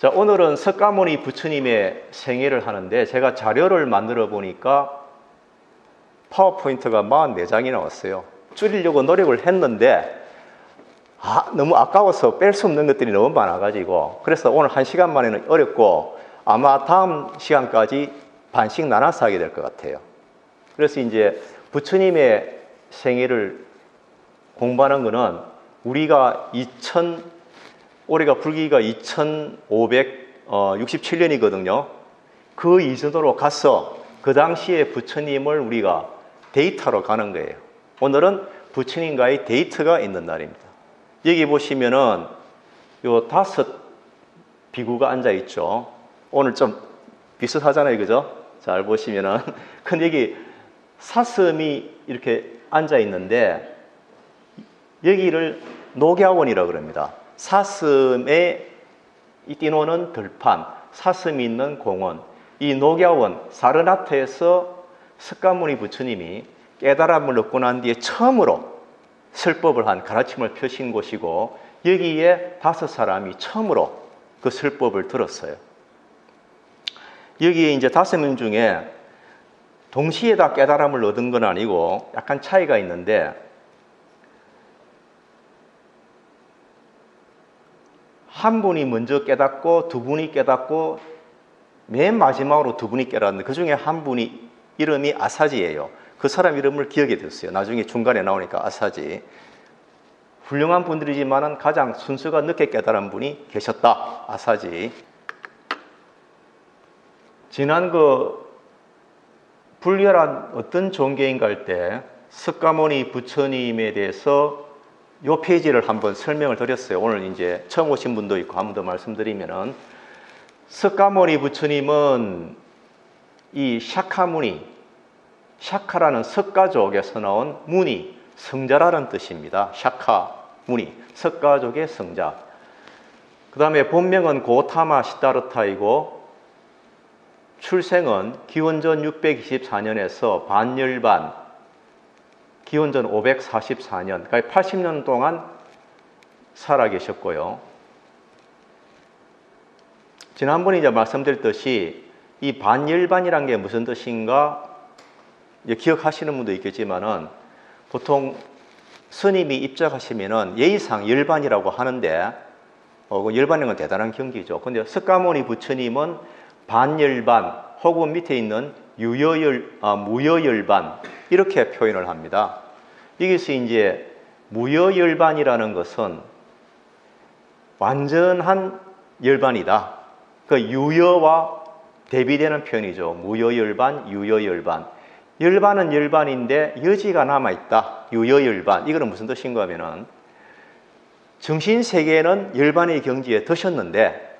자, 오늘은 석가모니 부처님의 생애를 하는데 제가 자료를 만들어 보니까 파워포인트가 44장이 나왔어요. 줄이려고 노력을 했는데 너무 아까워서 뺄 수 없는 것들이 너무 많아가지고 그래서 오늘 1시간 만에는 어렵고 아마 다음 시간까지 반씩 나눠서 하게 될 것 같아요. 그래서 이제 부처님의 생애를 공부하는 거는 우리가 올해가 불기가 2567년이거든요. 그 이전으로 가서 그 당시에 부처님을 우리가 데이트하러 가는 거예요. 오늘은 부처님과의 데이트가 있는 날입니다. 여기 보시면은 요 5 비구가 앉아 있죠. 오늘 좀 비슷하잖아요, 그죠? 잘 보시면은 근데 여기 사슴이 이렇게 앉아 있는데 여기를 녹야원이라고 그럽니다. 사슴의 띠노는 들판, 사슴이 있는 공원. 이 녹야원 사르나트에서 석가모니 부처님이 깨달음을 얻고 난 뒤에 처음으로 설법을 한 가르침을 펴신 곳이고 여기에 5 사람이 처음으로 그 설법을 들었어요. 여기에 이제 5명 중에 동시에 다 깨달음을 얻은 건 아니고 약간 차이가 있는데 한 분이 먼저 깨닫고 2분이 깨닫고 맨 마지막으로 2분이 깨닫는데 그 중에 한 분이 이름이 아사지예요. 그 사람 이름을 기억이 됐어요. 나중에 중간에 나오니까 아사지. 훌륭한 분들이지만 가장 순서가 늦게 깨달은 분이 계셨다. 아사지. 지난 불교란 어떤 종교인가 할 때 석가모니 부처님에 대해서 요 페이지를 한번 설명을 드렸어요. 오늘 이제 처음 오신 분도 있고 한 번 더 말씀드리면은 석가모니 부처님은 이 샤카무니, 샤카라는 석가족에서 나온 무니, 성자라는 뜻입니다. 샤카무니, 석가족의 성자. 그 다음에 본명은 고타마 시다르타이고 출생은 기원전 624년에서 반열반, 기원전 544년, 그러니까 80년 동안 살아 계셨고요. 지난번에 이제 말씀드렸듯이 이 반열반이라는 게 무슨 뜻인가 기억하시는 분도 있겠지만은 보통 스님이 입적하시면은 예의상 열반이라고 하는데 그 열반인 건 대단한 경기죠. 근데 석가모니 부처님은 반열반 혹은 밑에 있는 무여열반 이렇게 표현을 합니다. 여기서 이제 무여열반이라는 것은 완전한 열반이다. 그 유여와 대비되는 표현이죠. 무여열반, 유여열반. 열반은 열반인데 여지가 남아있다. 유여열반. 이거는 무슨 뜻인가 하면은 정신세계는 열반의 경지에 드셨는데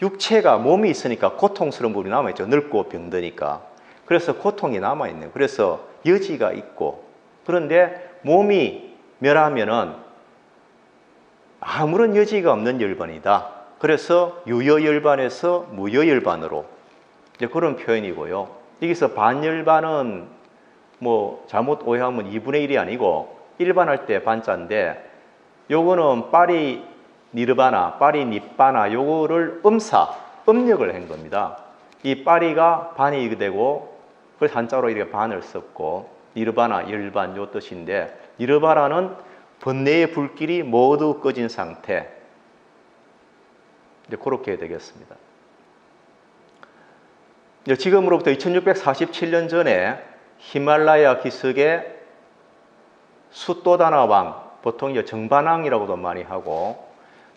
육체가 몸이 있으니까 고통스러운 부분이 남아있죠. 늙고 병드니까. 그래서 고통이 남아있네요. 그래서 여지가 있고 그런데 몸이 멸하면은 아무런 여지가 없는 열반이다. 그래서 유여열반에서 무여열반으로 이제 그런 표현이고요. 여기서 반열반은 뭐 잘못 오해하면 2분의 1이 아니고 일반할 때 반자인데 요거는 파리 니르바나, 파리 니빠나 요거를 음력을 한 겁니다. 이 파리가 반이 되고 그래서 한자로 이렇게 반을 썼고 니르바나, 열반 요 뜻인데 니르바나는 번뇌의 불길이 모두 꺼진 상태. 이제 그렇게 되겠습니다. 지금으로부터 2647년 전에 히말라야 기슭의 수또다나 왕, 보통 이제 정반왕이라고도 많이 하고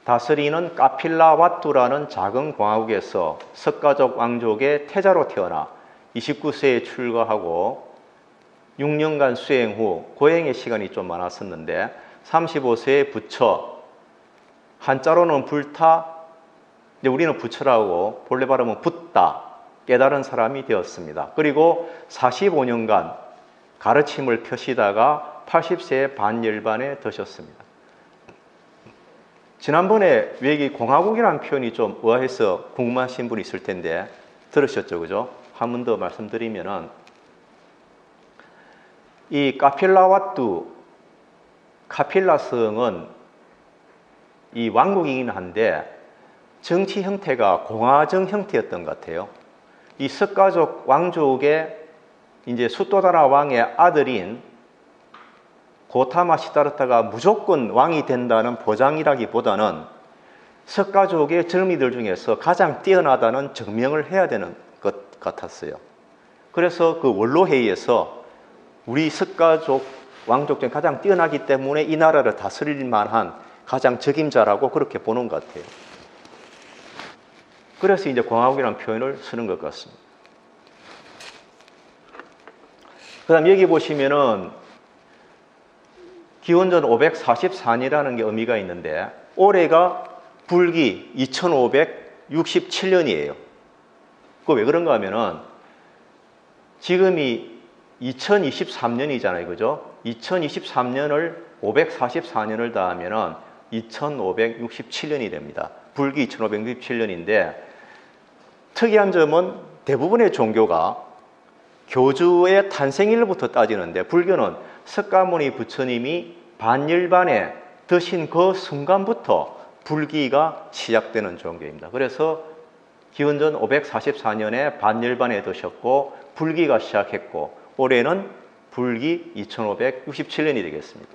다스리는 카필라와투라는 작은 공화국에서 석가족 왕족의 태자로 태어나 29세에 출가하고 6년간 수행 후 고행의 시간이 좀 많았었는데 35세에 부처, 한자로는 불타, 우리는 부처라고 본래 발음은 붓다, 깨달은 사람이 되었습니다. 그리고 45년간 가르침을 펴시다가 80세에 반열반에 드셨습니다. 지난번에 왜 이 공화국이라는 표현이 좀 의아해서 궁금하신 분이 있을 텐데 들으셨죠, 그죠? 한 번 더 말씀드리면은 이 카필라와투, 카필라 성은 이 왕국이긴 한데 정치 형태가 공화정 형태였던 것 같아요. 이 석가족 왕족의 이제 수토다나 왕의 아들인 고타마 시다르타가 무조건 왕이 된다는 보장이라기보다는 석가족의 젊이들 중에서 가장 뛰어나다는 증명을 해야 되는 것 같았어요. 그래서 그 원로회의에서 우리 석가족 왕족 중 가장 뛰어나기 때문에 이 나라를 다스릴 만한 가장 적임자라고 그렇게 보는 것 같아요. 그래서 이제 공화국이라는 표현을 쓰는 것 같습니다. 그 다음 여기 보시면은 기원전 544년이라는 게 의미가 있는데 올해가 불기 2567년이에요. 그거 왜 그런가 하면은 지금이 2023년이잖아요. 그죠? 2023년을 544년을 더하면은 2567년이 됩니다. 불기 2567년인데 특이한 점은 대부분의 종교가 교주의 탄생일부터 따지는데 불교는 석가모니 부처님이 반열반에 드신 그 순간부터 불기가 시작되는 종교입니다. 그래서 기원전 544년에 반열반에 드셨고 불기가 시작했고 올해는 불기 2567년이 되겠습니다.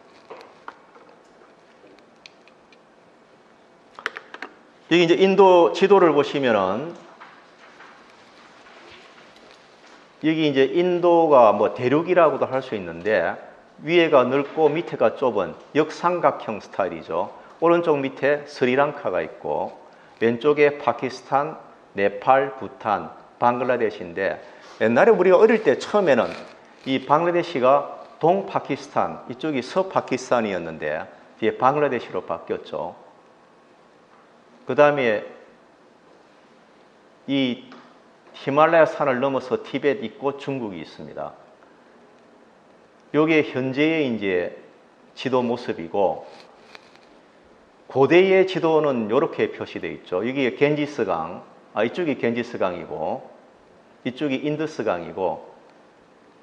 여기 이제 인도 지도를 보시면은 여기 이제 인도가 뭐 대륙이라고도 할 수 있는데 위에가 넓고 밑에가 좁은 역삼각형 스타일이죠. 오른쪽 밑에 스리랑카가 있고 왼쪽에 파키스탄, 네팔, 부탄, 방글라데시인데 옛날에 우리가 어릴 때 처음에는 이 방글라데시가 동파키스탄, 이쪽이 서파키스탄이었는데 뒤에 방글라데시로 바뀌었죠. 그 다음에 이 히말라야 산을 넘어서 티벳 있고 중국이 있습니다. 이게 현재의 이제 지도 모습이고 고대의 지도는 이렇게 표시되어 있죠. 여기 겐지스강, 이쪽이 겐지스강이고 이쪽이 인더스강이고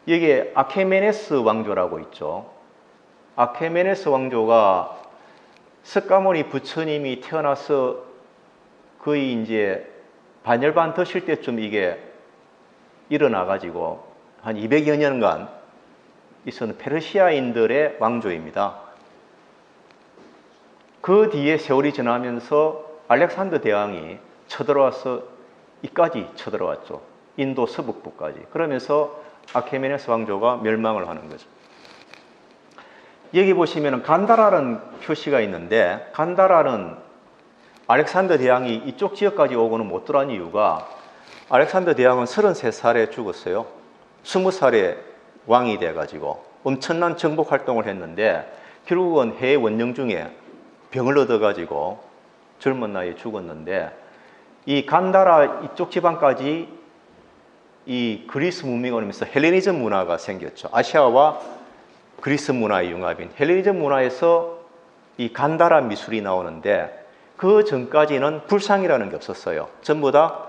여기에 아케메네스 왕조라고 있죠. 아케메네스 왕조가 석가모니 부처님이 태어나서 거의 이제 반열반 드실 때쯤 이게 일어나가지고 한 200여 년간 있었는 페르시아인들의 왕조입니다. 그 뒤에 세월이 지나면서 알렉산더 대왕이 쳐들어와서 이까지 쳐들어왔죠. 인도 서북부까지. 그러면서 아케메네스 왕조가 멸망을 하는 거죠. 여기 보시면 간다라는 표시가 있는데 간다라는 알렉산더 대왕이 이쪽 지역까지 오고는 못 들어간 이유가 알렉산더 대왕은 33살에 죽었어요. 20살에 왕이 돼가지고 엄청난 정복 활동을 했는데 결국은 해외 원령 중에 병을 얻어가지고 젊은 나이에 죽었는데 이 간다라 이쪽 지방까지 이 그리스 문명을 오면서 헬레니즘 문화가 생겼죠. 아시아와 그리스 문화의 융합인 헬레니즘 문화에서 이 간다라 미술이 나오는데 그 전까지는 불상이라는 게 없었어요. 전부 다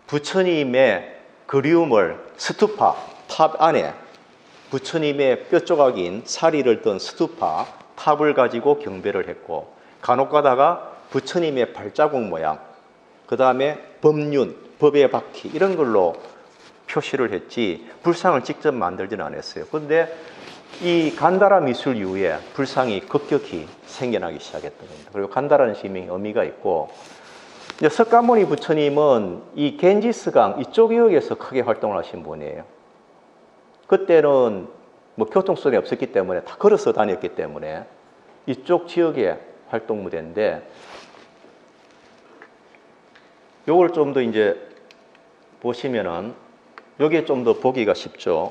부처님의 그리움을 스투파, 탑 안에 부처님의 뼈조각인 사리를 든 스투파, 탑을 가지고 경배를 했고 간혹 가다가 부처님의 발자국 모양, 그 다음에 법륜, 법의 바퀴 이런 걸로 표시를 했지 불상을 직접 만들지는 않았어요. 그런데 이 간다라 미술 이후에 불상이 급격히 생겨나기 시작했던 겁니다. 그리고 간다라는 지명이 의미가 있고 이제 석가모니 부처님은 이 겐지스강 이쪽 지역에서 크게 활동을 하신 분이에요. 그때는 뭐 교통수단이 없었기 때문에 다 걸어서 다녔기 때문에 이쪽 지역의 활동 무대인데 요걸 좀 더 이제 보시면은 요게 좀 더 보기가 쉽죠.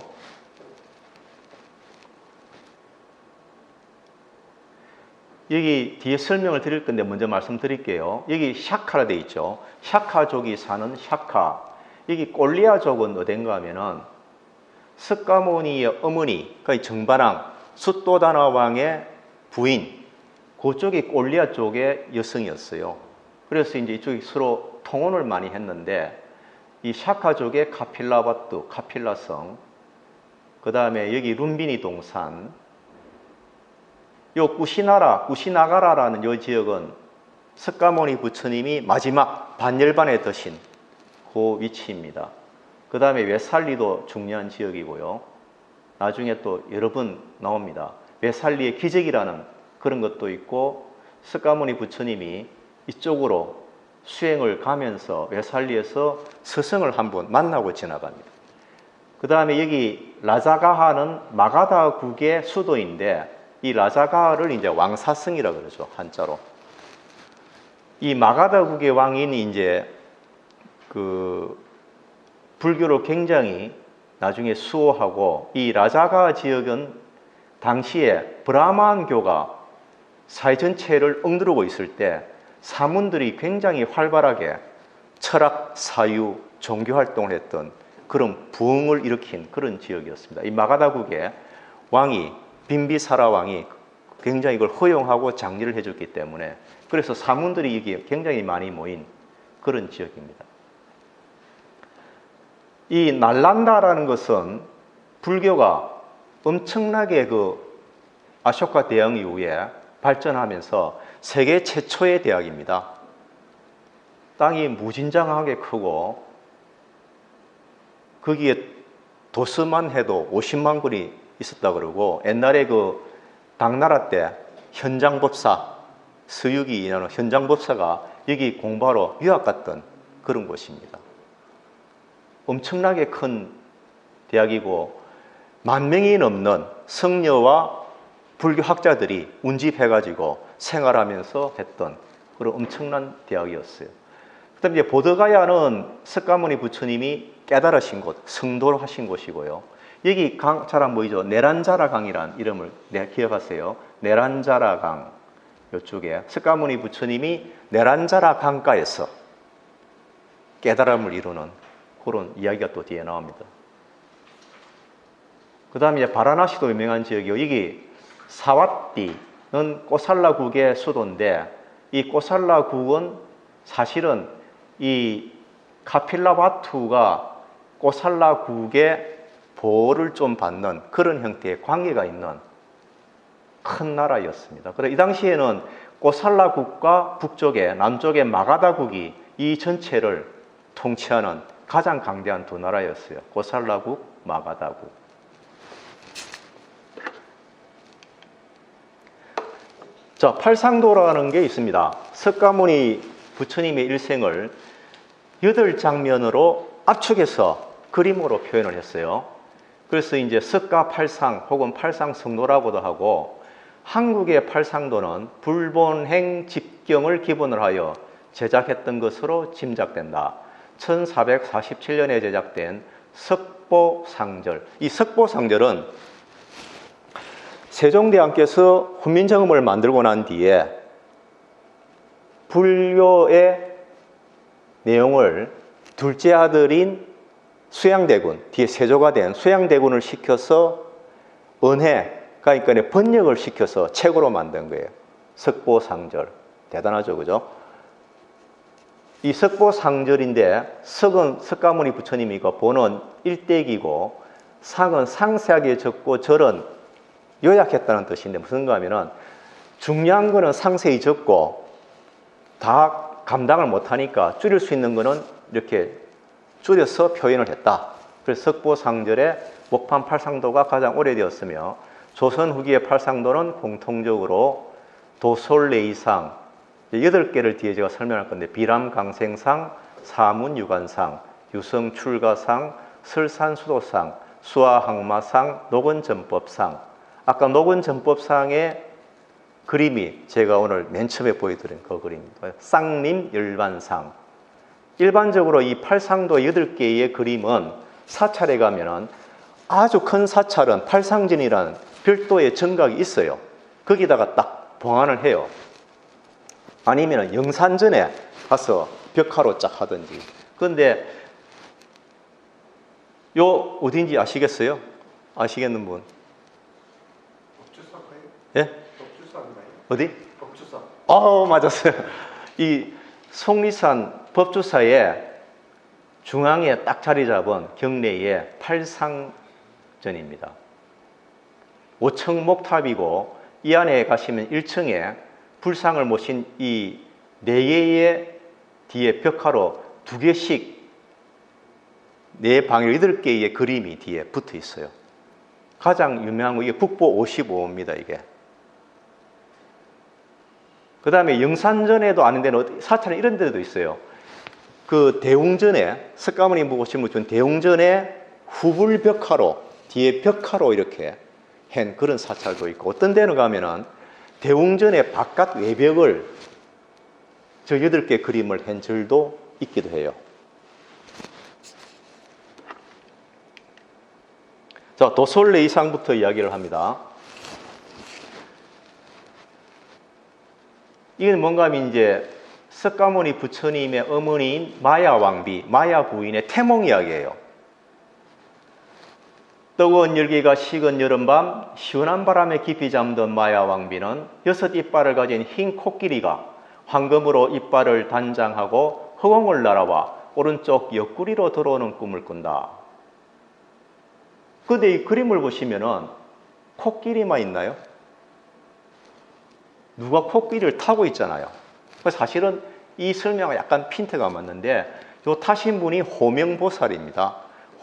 여기 뒤에 설명을 드릴 건데 먼저 말씀드릴게요. 여기 샤카라 돼 있죠. 샤카족이 사는 샤카. 여기 꼴리아족은 어딘가 하면은 석가모니의 어머니, 그러니까 정반왕 수토다나 왕의 부인, 그쪽이 꼴리아 쪽의 여성이었어요. 그래서 이제 이쪽이 서로 통혼을 많이 했는데 이 샤카족의 카필라바뚜, 카필라성, 그 다음에 여기 룸비니 동산, 요 꾸시나가라라는 요 지역은 석가모니 부처님이 마지막 반열반에 드신 그 위치입니다. 그 다음에 외살리도 중요한 지역이고요. 나중에 또 여러 번 나옵니다. 외살리의 기적이라는 그런 것도 있고, 석가모니 부처님이 이쪽으로 수행을 가면서 외살리에서 스승을 한번 만나고 지나갑니다. 그 다음에 여기 라자가하는 마가다국의 수도인데, 이 라자가하를 이제 왕사성이라고 그러죠, 한자로. 이 마가다국의 왕인 이제 그 불교로 굉장히 나중에 수호하고, 이 라자가하 지역은 당시에 브라만교가 사회 전체를 억누르고 있을 때 사문들이 굉장히 활발하게 철학, 사유, 종교 활동을 했던 그런 부흥을 일으킨 그런 지역이었습니다. 이 마가다국의 왕이, 빈비사라 왕이 굉장히 이걸 허용하고 장려를 해줬기 때문에, 그래서 사문들이 이게 굉장히 많이 모인 그런 지역입니다. 이 날란다라는 것은 불교가 엄청나게 그 아쇼카 대왕 이후에 발전하면서 세계 최초의 대학입니다. 땅이 무진장하게 크고, 거기에 도스만 해도 50만 군이 있었다 그러고, 옛날에 그 당나라 때 현장법사, 서유기라는 현장법사가 여기 공부하러 유학 갔던 그런 곳입니다. 엄청나게 큰 대학이고, 10,000명이 넘는 성녀와 불교 학자들이 운집해가지고 생활하면서 했던 그런 엄청난 대학이었어요. 그 다음에 이제 보드가야는 석가모니 부처님이 깨달으신 곳, 성도를 하신 곳이고요. 여기 강 잘 안 보이죠? 네란자라 강이라는 이름을 기억하세요. 네란자라 강, 이쪽에 석가모니 부처님이 네란자라 강가에서 깨달음을 이루는 그런 이야기가 또 뒤에 나옵니다. 그 다음에 이제 바라나시도 유명한 지역이고, 여기 사와띠는 꼬살라국의 수도인데, 이 꼬살라국은 사실은 이 카필라바투가 꼬살라국의 보호를 좀 받는 그런 형태의 관계가 있는 큰 나라였습니다. 그래서 이 당시에는 꼬살라국과 북쪽에 남쪽의 마가다국이 이 전체를 통치하는 가장 강대한 두 나라였어요. 꼬살라국, 마가다국. 자, 팔상도라는 게 있습니다. 석가모니 부처님의 일생을 8장면으로 압축해서 그림으로 표현을 했어요. 그래서 이제 석가팔상 혹은 팔상성도라고도 하고, 한국의 팔상도는 불본행 집경을 기본으로 하여 제작했던 것으로 짐작된다. 1447년에 제작된 석보상절. 이 석보상절은 세종대왕께서 훈민정음을 만들고 난 뒤에 불교의 내용을 둘째 아들인 수양대군, 뒤에 세조가 된 수양대군을 시켜서 그러니까 번역을 시켜서 책으로 만든 거예요. 석보상절. 대단하죠, 그죠? 이 석보상절인데, 석은 석가모니 부처님이고, 보는 일대기고, 상은 상세하게 적고, 절은 요약했다는 뜻인데, 무슨가 하면은 중요한 거는 상세히 적고 다 감당을 못하니까 줄일 수 있는 거는 이렇게 줄여서 표현을 했다. 그래서 석보상절의 목판 팔상도가 가장 오래되었으며, 조선 후기의 팔상도는 공통적으로 도솔레이상 8개를 뒤에 제가 설명할 건데, 비람강생상, 사문유관상, 유성출가상, 설산수도상, 수화항마상, 녹원전법상. 아까 녹원전법상의 그림이 제가 오늘 맨 처음에 보여드린 그 그림입니다. 쌍림열반상. 일반적으로 이 팔상도 8개의 그림은 사찰에 가면은 아주 큰 사찰은 팔상전이라는 별도의 정각이 있어요. 거기다가 딱 봉안을 해요. 아니면 영산전에 가서 벽화로 쫙 하든지. 그런데 요 어딘지 아시겠어요? 아시겠는 분? 법주사인가요? 예? 법주사인가요? 어디? 법주사. 맞았어요. 이 속리산 법주사의 중앙에 딱 자리 잡은 경내에 팔상전입니다. 5층 목탑이고, 이 안에 가시면 1층에 불상을 모신 이 4개의 뒤에 벽화로 2개씩 4방울 8개의 그림이 뒤에 붙어 있어요. 가장 유명한 거 이게 북보 55입니다. 이게. 그 다음에 영산전에도 아는 데는 사찰은 이런 데도 있어요. 그 대웅전에 석가모니 보시면 대웅전에 후불 벽화로 뒤에 벽화로 이렇게 한 그런 사찰도 있고 어떤 데는 가면은 대웅전의 바깥 외벽을 저 8개 그림을 한 절도 있기도 해요. 자, 도솔레이상부터 이야기를 합니다. 이건 뭔가 하면 이제 석가모니 부처님의 어머니인 마야 왕비, 마야 부인의 태몽 이야기예요. 뜨거운 열기가 식은 여름밤 시원한 바람에 깊이 잠든 마야 왕비는 6 이빨을 가진 흰 코끼리가 황금으로 이빨을 단장하고 허공을 날아와 오른쪽 옆구리로 들어오는 꿈을 꾼다. 그런데 이 그림을 보시면은 코끼리만 있나요? 누가 코끼리를 타고 있잖아요. 사실은 이 설명은 약간 핀트가 맞는데 이 타신 분이 호명보살입니다.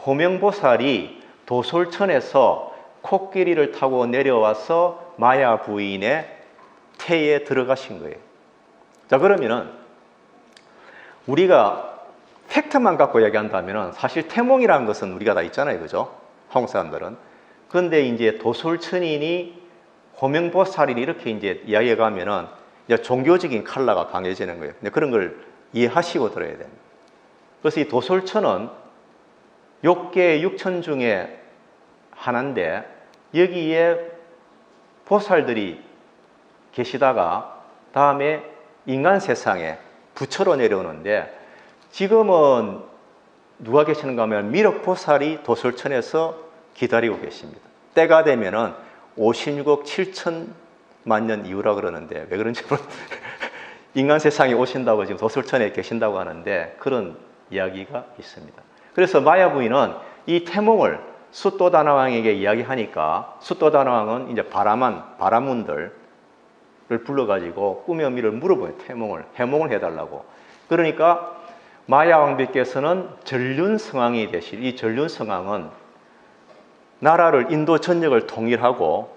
호명보살이 도솔천에서 코끼리를 타고 내려와서 마야 부인의 태에 들어가신 거예요. 자, 그러면은 우리가 팩트만 갖고 얘기한다면은 사실 태몽이라는 것은 우리가 다 있잖아요. 그죠? 한국 사람들은. 그런데 이제 도솔천인이 호명보살이 이렇게 이제 이야기해 가면은 이제 종교적인 컬러가 강해지는 거예요. 근데 그런 걸 이해하시고 들어야 됩니다. 그래서 이 도솔천은 6개 6천 중에 하나인데 여기에 보살들이 계시다가 다음에 인간 세상에 부처로 내려오는데 지금은 누가 계시는가 하면 미륵보살이 도솔천에서 기다리고 계십니다. 때가 되면은 56억 7천만 년 이후라 그러는데 왜 그런지 인간 세상에 오신다고 지금 도솔천에 계신다고 하는데 그런 이야기가 있습니다. 그래서 마야 부인은 이 태몽을 숫도다나왕에게 이야기하니까 숫도다나왕은 이제 바라문들을 불러가지고 꿈의 의미를 물어보요. 태몽을 해몽을 해달라고. 그러니까 마야 왕비께서는 전륜성왕이 되실 이 전륜성왕은 나라를 인도 전역을 통일하고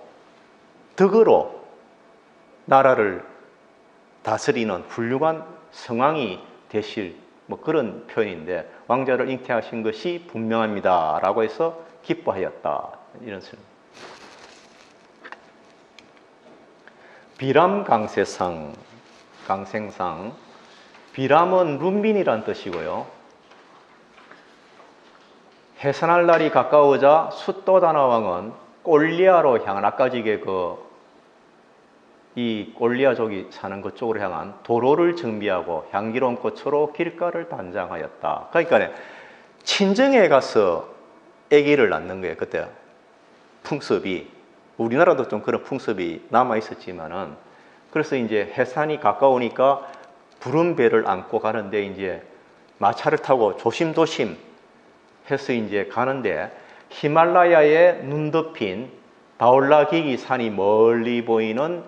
덕으로 나라를 다스리는 훌륭한 성왕이 되실 뭐 그런 표현인데 왕자를 잉태하신 것이 분명합니다라고 해서 기뻐하였다 이런 설명. 비람 강세상 강생상 비람은 룬빈이란 뜻이고요. 해산할 날이 가까우자 숫도다나왕은 꼴리아로 향한 아까 지게 이 꼴리아족이 사는 그쪽으로 향한 도로를 정비하고 향기로운 꽃으로 길가를 단장하였다. 그러니까 친정에 가서 아기를 낳는 거예요. 그때 풍습이 우리나라도 좀 그런 풍습이 남아 있었지만은 그래서 이제 해산이 가까우니까 부른 배를 안고 가는데 이제 마차를 타고 조심조심 해서 이제 가는데 히말라야에 눈 덮인 다올라기기 산이 멀리 보이는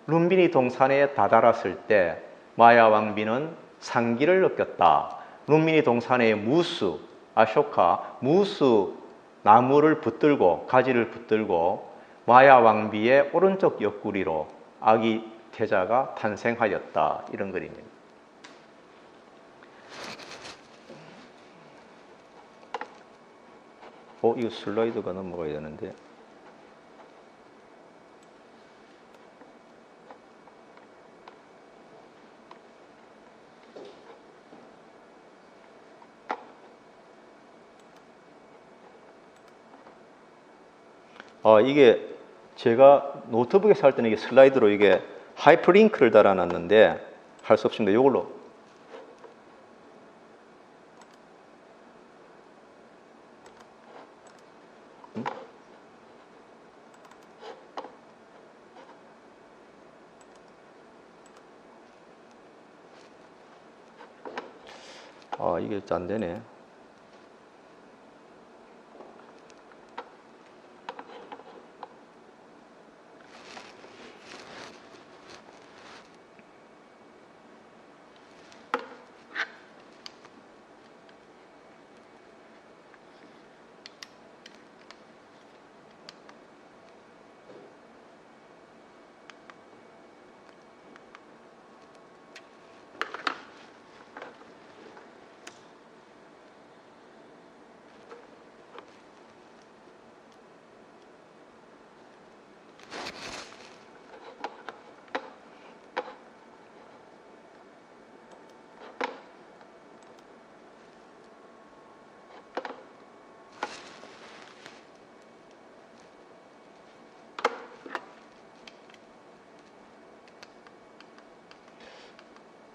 룬비니 동산에 다다랐을 때 마야 왕비는 상기를 느꼈다. 룬비니 동산의 무수, 아쇼카, 무수 나무를 붙들고 가지를 붙들고 마야 왕비의 오른쪽 옆구리로 아기 태자가 탄생하였다. 이런 그림입니다. 이거 슬라이드가 넘어가야 되는데. 이게 제가 노트북에서 할 때는 이게 슬라이드로 이게 하이퍼링크를 달아놨는데 할 수 없습니다. 이걸로. 이게 안 되네.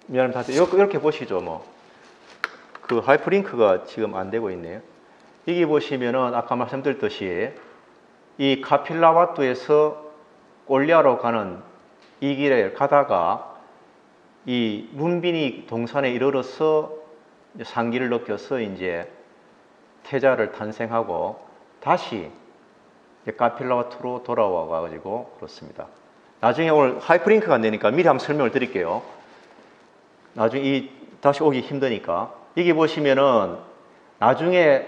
미안합니다. 이렇게 보시죠. 뭐 그 하이퍼링크가 지금 안 되고 있네요. 여기 보시면은 아까 말씀드렸듯이 이 카필라와뚜에서 꼴리아로 가는 이 길에 가다가 이 룸비니 동산에 이르러서 상기를 느껴서 이제 태자를 탄생하고 다시 카필라와투로 돌아와 가지고 그렇습니다. 나중에 오늘 하이퍼링크가 안 되니까 미리 한번 설명을 드릴게요. 나중에 다시 오기 힘드니까. 여기 보시면은 나중에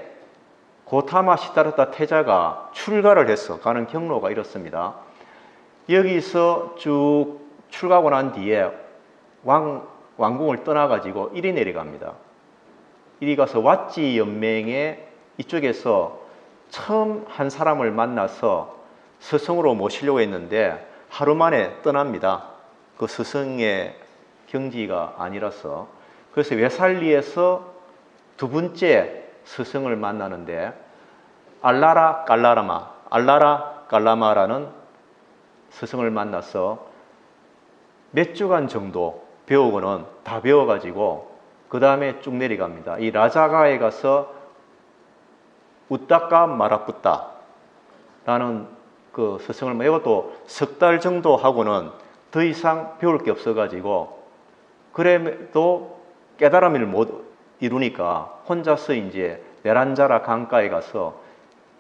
고타마 시다르타 태자가 출가를 해서 가는 경로가 이렇습니다. 여기서 쭉 출가하고 난 뒤에 왕궁을 떠나가지고 이리 내려갑니다. 이리 가서 왓지 연맹에 이쪽에서 처음 한 사람을 만나서 스승으로 모시려고 했는데 하루 만에 떠납니다. 그 스승의 경지가 아니라서. 그래서 웨살리에서 두 번째 스승을 만나는데 알라라 깔라마라는 스승을 만나서 몇 주간 정도 배우고는 다 배워가지고 그 다음에 쭉 내려갑니다. 이 라자가에 가서 우따까 마라뿌따라는 그 스승을 이것도 석 달 정도 하고는 더 이상 배울 게 없어가지고 그래도 깨달음을 못 이루니까 혼자서 이제 베란자라 강가에 가서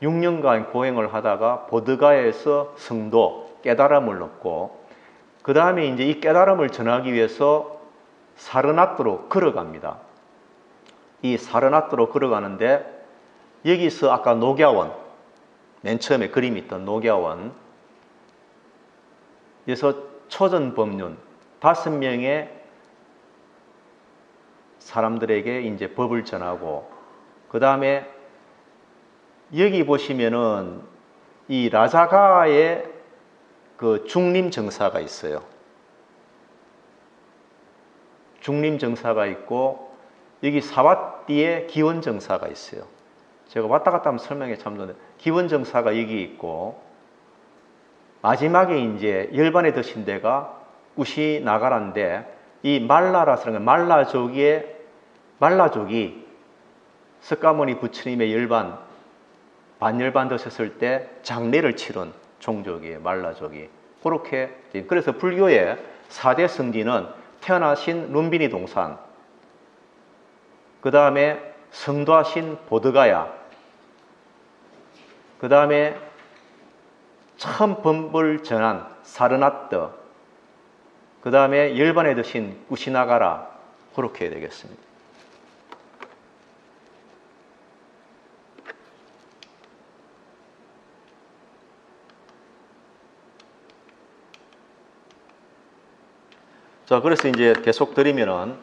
6년간 고행을 하다가 보드가에서 성도 깨달음을 얻고 그 다음에 이제 이 깨달음을 전하기 위해서 사르나트로 걸어갑니다. 이 사르나트로 걸어가는데 여기서 아까 녹야원, 맨 처음에 그림이 있던 녹야원, 여기서 초전법륜 5명의 사람들에게 이제 법을 전하고 그 다음에 여기 보시면은 이 라자가의 그 중림 정사가 있어요. 중림 정사가 있고 여기 사와띠에 기원 정사가 있어요. 제가 왔다 갔다 하면 설명에 참는데 기원 정사가 여기 있고 마지막에 이제 열반에 드신 데가 우시나가라인데 이 말라라서는 말라족이 석가모니 부처님의 열반 반열반 드셨을 때 장례를 치른 종족이에요. 말라족이. 그렇게 그래서 불교의 4대 성지는 태어나신 룸비니 동산, 그 다음에 성도하신 보드가야, 그 다음에 처음 법을 전한 사르나트, 그 다음에 열반에 드신 우시나가라, 그렇게 되겠습니다. 자, 그래서 이제 계속 드리면은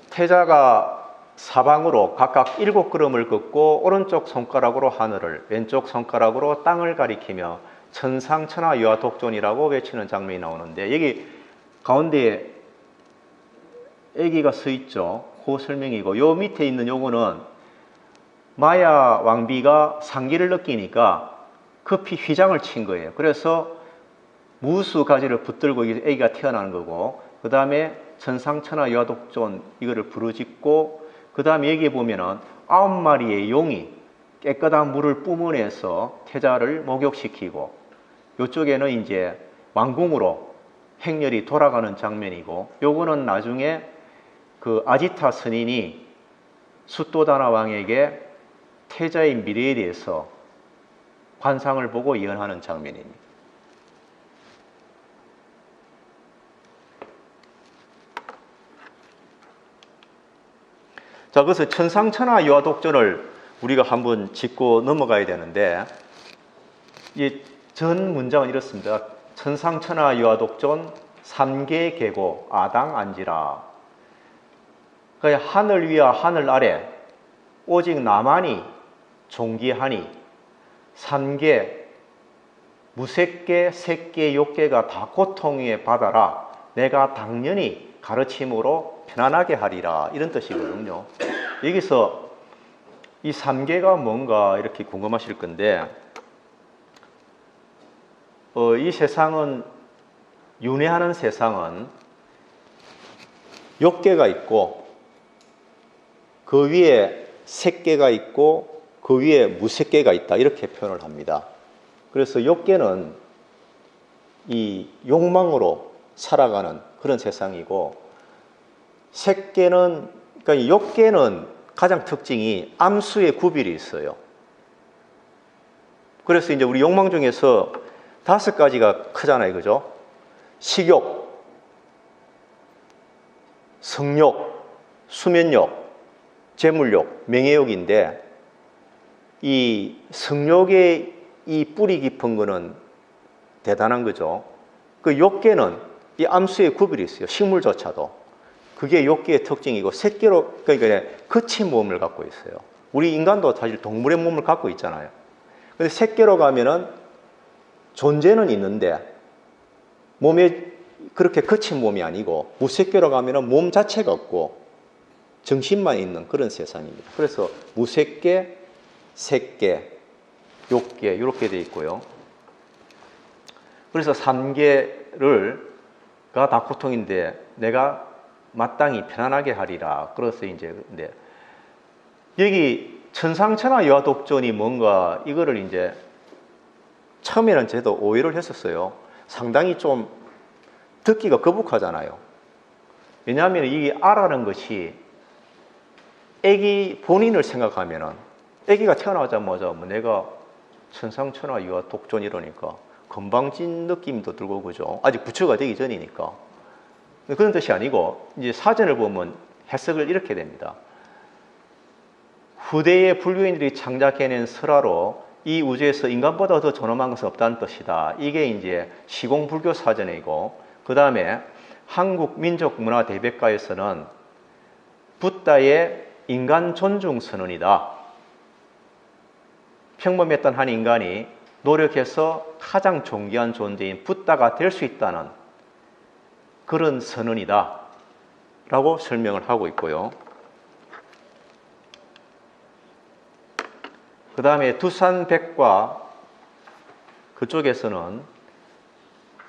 태자가 사방으로 각각 7걸음을 걷고 오른쪽 손가락으로 하늘을, 왼쪽 손가락으로 땅을 가리키며 천상천하 유아독존이라고 외치는 장면이 나오는데 여기 가운데에 애기가 서 있죠. 그 설명이고 요 밑에 있는 요거는 마야 왕비가 상기를 느끼니까 급히 휘장을 친 거예요. 그래서 무수 가지를 붙들고 애기가 태어나는 거고 그 다음에 천상천하 유아독존 이거를 부르짖고 그 다음에 여기에 보면은 9마리의 용이 깨끗한 물을 뿜어내서 태자를 목욕시키고 이쪽에는 이제 왕궁으로 행렬이 돌아가는 장면이고 요거는 나중에 그 아지타 스님이 숫도다나 왕에게 태자의 미래에 대해서 관상을 보고 예언하는 장면입니다. 자, 그래서 천상천하 유아독존을 우리가 한번 짚고 넘어가야 되는데 이 전 문장은 이렇습니다. 천상천하 유아독존 삼계 계고 아당 안지라. 그러니까 하늘 위와 하늘 아래 오직 나만이 존귀하니 삼계 무색계, 색계, 욕계가 다 고통에 받아라. 내가 당연히 가르침으로 편안하게 하리라. 이런 뜻이거든요. 여기서 이 삼계가 뭔가 이렇게 궁금하실 건데 이 세상은 윤회하는 세상은 욕계가 있고 그 위에 색계가 있고 그 위에 무색계가 있다 이렇게 표현을 합니다. 그래서 욕계는 이 욕망으로 살아가는 그런 세상이고 색계는 그러니까 이 욕계는 가장 특징이 암수의 구별이 있어요. 그래서 이제 우리 욕망 중에서 5가지가 크잖아요. 그죠? 식욕, 성욕, 수면욕, 재물욕, 명예욕인데 이 성욕의 이 뿌리 깊은 거는 대단한 거죠. 그 욕계는 이 암수의 구별이 있어요. 식물조차도. 그게 욕계의 특징이고 색계로 그러니까 거친 몸을 갖고 있어요. 우리 인간도 사실 동물의 몸을 갖고 있잖아요. 근데 색계로 가면은 존재는 있는데 몸에 그렇게 거친 몸이 아니고 무색계로 가면은 몸 자체가 없고 정신만 있는 그런 세상입니다. 그래서 무색계, 색계, 욕계 이렇게 되어 있고요. 그래서 3계가 다 고통인데 내가 마땅히 편안하게 하리라. 그래서 이제 근데 여기 천상천하 유아독존이 뭔가 이거를 이제 처음에는 저도 오해를 했었어요. 상당히 좀 듣기가 거북하잖아요. 왜냐하면 이게 아라는 것이 애기 본인을 생각하면은 애기가 태어나자마자 뭐 내가 천상천하 유아독존 이러니까 건방진 느낌도 들고 그죠. 아직 부처가 되기 전이니까. 그런 뜻이 아니고 이제 사전을 보면 해석을 이렇게 됩니다. 후대의 불교인들이 창작해낸 설화로 이 우주에서 인간보다 더 존엄한 것은 없다는 뜻이다. 이게 이제 시공불교 사전이고 그 다음에 한국민족문화대백과에서는 붓다의 인간 존중 선언이다. 평범했던 한 인간이 노력해서 가장 존귀한 존재인 붓다가 될 수 있다는 그런 선언이다 라고 설명을 하고 있고요. 그 다음에 두산백과 그쪽에서는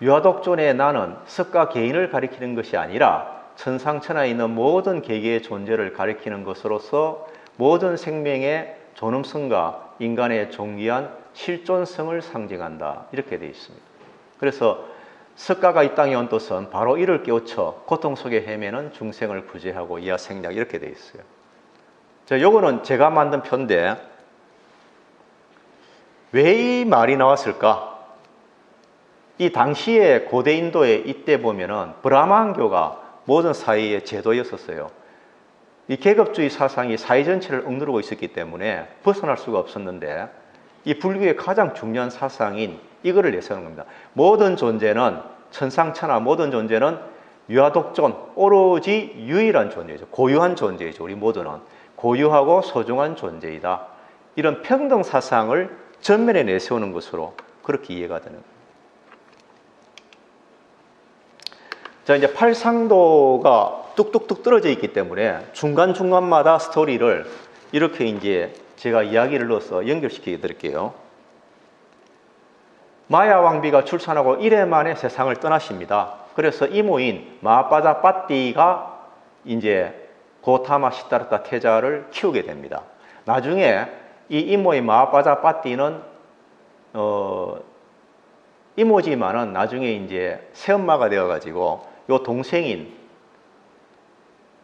유아독존의 나는 석가 개인을 가리키는 것이 아니라 천상천하에 있는 모든 개개의 존재를 가리키는 것으로서 모든 생명의 존엄성과 인간의 존귀한 실존성을 상징한다. 이렇게 되어 있습니다. 그래서 석가가 이 땅에 온 뜻은 바로 이를 깨우쳐 고통 속에 헤매는 중생을 구제하고 이하 생략 이렇게 되어 있어요. 자, 요거는 제가 만든 표인데 왜 이 말이 나왔을까? 이 당시에 고대 인도에 이때 보면은 브라만교가 모든 사회의 제도였었어요. 이 계급주의 사상이 사회 전체를 억누르고 있었기 때문에 벗어날 수가 없었는데 이 불교의 가장 중요한 사상인 이거를 내세우는 겁니다. 모든 존재는 천상천하 모든 존재는 유아독존 오로지 유일한 존재이죠. 고유한 존재이죠. 우리 모두는 고유하고 소중한 존재이다. 이런 평등 사상을 전면에 내세우는 것으로 그렇게 이해가 되는 겁니다. 자, 이제 팔상도가 뚝뚝뚝 떨어져 있기 때문에 중간중간마다 스토리를 이렇게 이제 제가 이야기를 넣어서 연결시켜 드릴게요. 마야 왕비가 출산하고 1회 만에 세상을 떠나십니다. 그래서 이모인 마하빠자 빠띠가 이제 고타마 시타르타 태자를 키우게 됩니다. 나중에 이 이모인 마하빠자 빠띠는 이모지만은 나중에 이제 새엄마가 되어가지고 요 동생인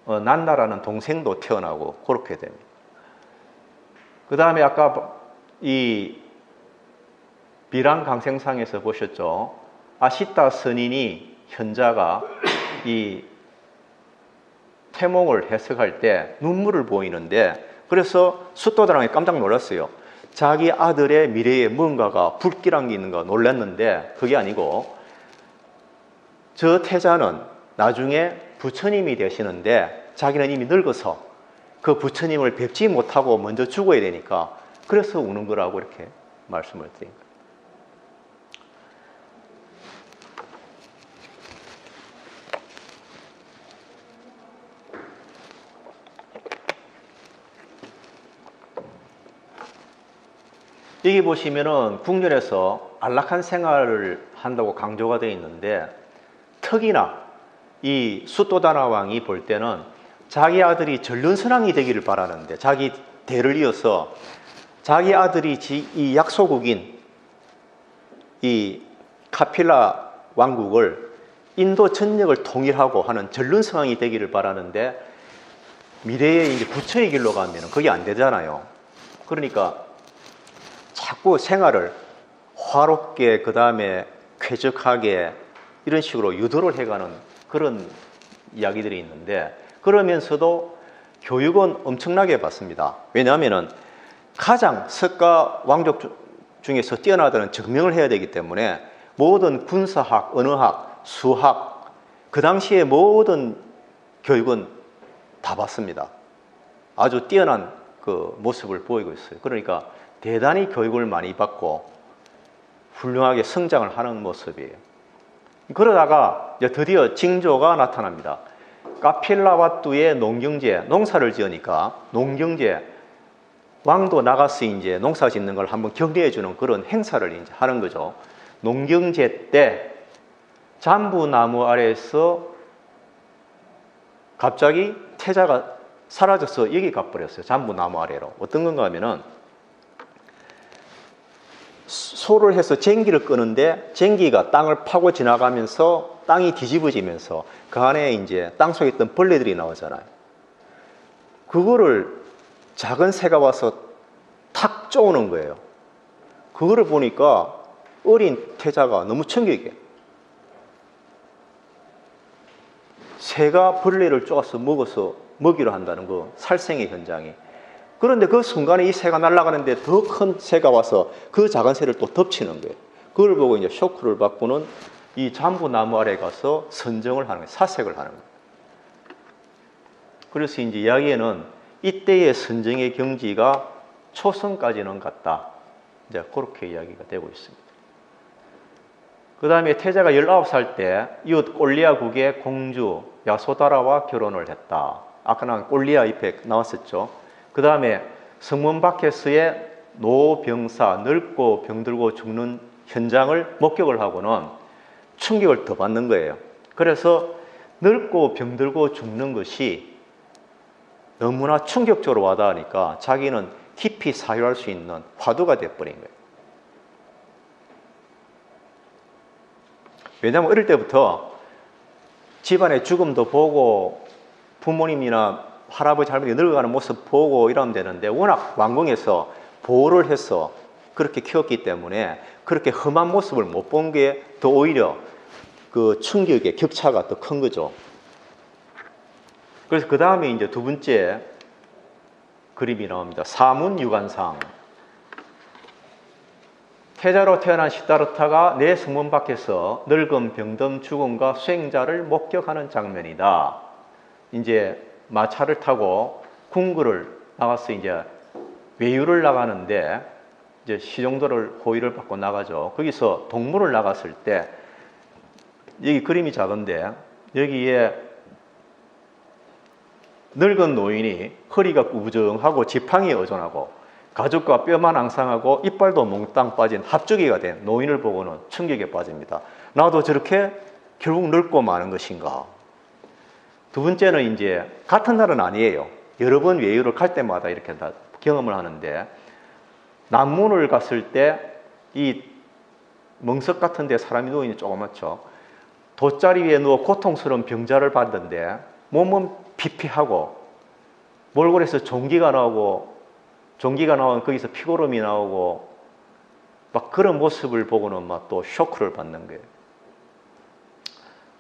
난나라는 동생도 태어나고 그렇게 됩니다. 그 다음에 아까 이 비랑 강생상에서 보셨죠? 아시타 선인이 현자가 이 태몽을 해석할 때 눈물을 보이는데 그래서 숫도자랑이 깜짝 놀랐어요. 자기 아들의 미래에 뭔가가 불길한 게 있는 거 놀랐는데 그게 아니고 저 태자는 나중에 부처님이 되시는데 자기는 이미 늙어서 그 부처님을 뵙지 못하고 먼저 죽어야 되니까 그래서 우는 거라고 이렇게 말씀을 드린 거예요. 여기 보시면은 국률에서 안락한 생활을 한다고 강조가 되어 있는데 특히나 이 수도다나 왕이 볼 때는 자기 아들이 전륜선왕이 되기를 바라는데, 자기 대를 이어서 자기 아들이 이 약소국인 이 카필라 왕국을 인도 전역을 통일하고 하는 전륜선왕이 되기를 바라는데, 미래에 이제 부처의 길로 가면 그게 안 되잖아요. 그러니까 자꾸 생활을 화롭게, 그 다음에 쾌적하게 이런 식으로 유도를 해가는 그런 이야기들이 있는데, 그러면서도 교육은 엄청나게 받습니다. 왜냐하면 가장 석가 왕족 중에서 뛰어나다는 증명을 해야 되기 때문에 모든 군사학, 언어학, 수학, 그 당시에 모든 교육은 다 받습니다. 아주 뛰어난 그 모습을 보이고 있어요. 그러니까 대단히 교육을 많이 받고 훌륭하게 성장을 하는 모습이에요. 그러다가 이제 드디어 징조가 나타납니다. 카필라와뚜의 농경제, 농사를 지으니까 농경제, 왕도 나가서 이제 농사 짓는 걸 한번 격려해주는 그런 행사를 이제 하는 거죠. 농경제 때 잠부나무 아래에서 갑자기 태자가 사라져서 여기 가버렸어요. 잠부나무 아래로. 어떤 건가 하면은 소를 해서 쟁기를 끄는데 쟁기가 땅을 파고 지나가면서 땅이 뒤집어지면서 그 안에 이제 땅 속에 있던 벌레들이 나오잖아요. 그거를 작은 새가 와서 탁 쪼는 거예요. 그거를 보니까 어린 태자가 너무 충격이에요. 새가 벌레를 쪼아서 먹어서 먹이로 한다는 거, 살생의 현장이. 그런데 그 순간에 이 새가 날아가는데 더 큰 새가 와서 그 작은 새를 또 덮치는 거예요. 그걸 보고 이제 쇼크를 받고는 이 잠부나무 아래 가서 선정을 하는 거예요. 사색을 하는 거예요. 그래서 이제 이야기에는 이때의 선정의 경지가 초성까지는 같다. 이제 그렇게 이야기가 되고 있습니다. 그 다음에 태자가 19살 때 이웃 꼴리아국의 공주 야소다라와 결혼을 했다. 아까 난 꼴리아 잎에 나왔었죠. 그 다음에 성문 밖에서의 노병사, 늙고 병들고 죽는 현장을 목격을 하고는 충격을 더 받는 거예요. 그래서 늙고 병들고 죽는 것이 너무나 충격적으로 와닿으니까 자기는 깊이 사유할 수 있는 화두가 되어버린 거예요. 왜냐하면 어릴 때부터 집안의 죽음도 보고 부모님이나 할아버지 할머니가 늙어가는 모습 보고 이러면 되는데, 워낙 왕궁에서 보호를 해서 그렇게 키웠기 때문에 그렇게 험한 모습을 못 본 게 더 오히려 그 충격의 격차가 더 큰 거죠. 그래서 그 다음에 이제 두 번째 그림이 나옵니다. 사문유관상. 태자로 태어난 시다르타가 내 성문 밖에서 늙음, 병듦, 죽음과 수행자를 목격하는 장면이다. 이제 마차를 타고 궁궐을 나가서 이제 외유를 나가는데 이제 시종도를 호위를 받고 나가죠. 거기서 동물을 나갔을 때 여기 그림이 작은데 여기에 늙은 노인이 허리가 구부정하고 지팡이에 의존하고 가죽과 뼈만 앙상하고 이빨도 몽땅 빠진 합죽이가 된 노인을 보고는 충격에 빠집니다. 나도 저렇게 결국 늙고 마는 것인가. 두 번째는 이제 같은 날은 아니에요. 여러 번 외유를 갈 때마다 이렇게 다 경험을 하는데, 남문을 갔을 때 이 멍석 같은 데 사람이 누워있는 조그맣죠. 돗자리 위에 누워 고통스러운 병자를 봤는데 몸은 피피하고 몰골에서 종기가 나오고 거기서 피고름이 나오고 막 그런 모습을 보고는 막 또 쇼크를 받는 거예요.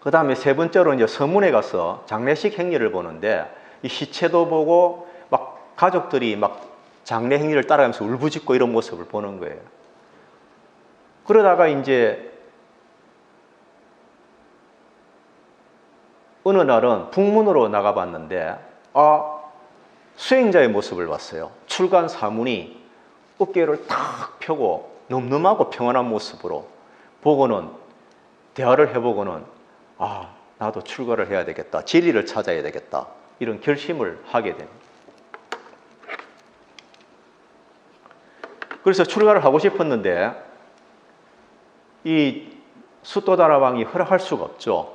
그 다음에 세 번째로 이제 서문에 가서 장례식 행리를 보는데 이 시체도 보고 막 가족들이 막 장례 행리를 따라가면서 울부짖고 이런 모습을 보는 거예요. 그러다가 이제 어느 날은 북문으로 나가봤는데 수행자의 모습을 봤어요. 출간 사문이 어깨를 탁 펴고 늠름하고 평안한 모습으로 보고는 대화를 해보고는 나도 출가를 해야 되겠다. 진리를 찾아야 되겠다. 이런 결심을 하게 됩니다. 그래서 출가를 하고 싶었는데 이 수도다라 왕이 허락할 수가 없죠.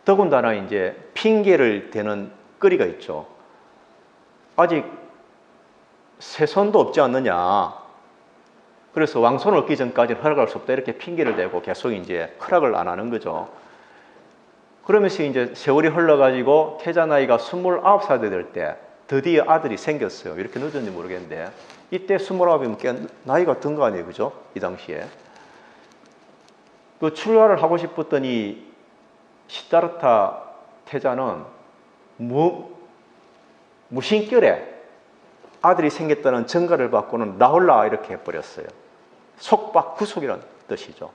더군다나 이제 핑계를 대는 거리가 있죠. 아직 세손도 없지 않느냐. 그래서 왕손을 얻기 전까지는 허락할 수 없다. 이렇게 핑계를 대고 계속 이제 허락을 안 하는 거죠. 그러면서 이제 세월이 흘러가지고 태자 나이가 29살 될 때 드디어 아들이 생겼어요. 이렇게 늦었는지 모르겠는데 이때 29이면 꽤 나이가 든 거 아니에요. 그죠? 이 당시에. 그 출가를 하고 싶었더니 시다르타 태자는 무심결에 아들이 생겼다는 증거를 받고는 나올라 이렇게 해버렸어요. 속박구속이라는 뜻이죠.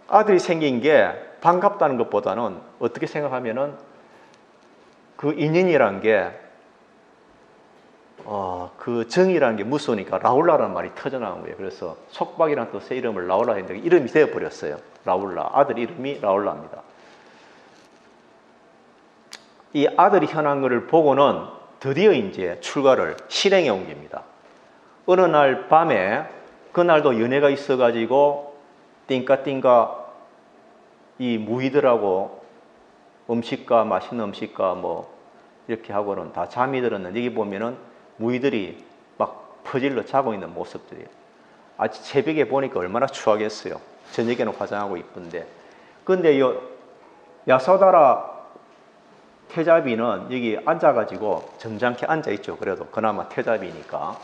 아들이 생긴 게 반갑다는 것보다는 어떻게 생각하면은 그 인연이라는 게 그 정이라는 게 무서우니까 라울라라는 말이 터져나온 거예요. 그래서 속박이라는 뜻의 이름을 라울라 했는데 이름이 되어버렸어요. 라울라. 아들 이름이 라울라입니다. 이 아들이 현한 것을 보고는 드디어 이제 출가를 실행에 옮깁니다. 어느 날 밤에 그날도 연회가 있어가지고 띵까띵까 이 무희들하고 음식과 맛있는 음식과 뭐 이렇게 하고는 다 잠이 들었는데 여기 보면은 무희들이 막 퍼질러 자고 있는 모습들이에요. 아직 새벽에 보니까 얼마나 추하겠어요. 저녁에는 화장하고 이쁜데. 근데 이 야소다라 태자비는 여기 앉아가지고 점잖게 앉아있죠. 그래도 그나마 태자비니까.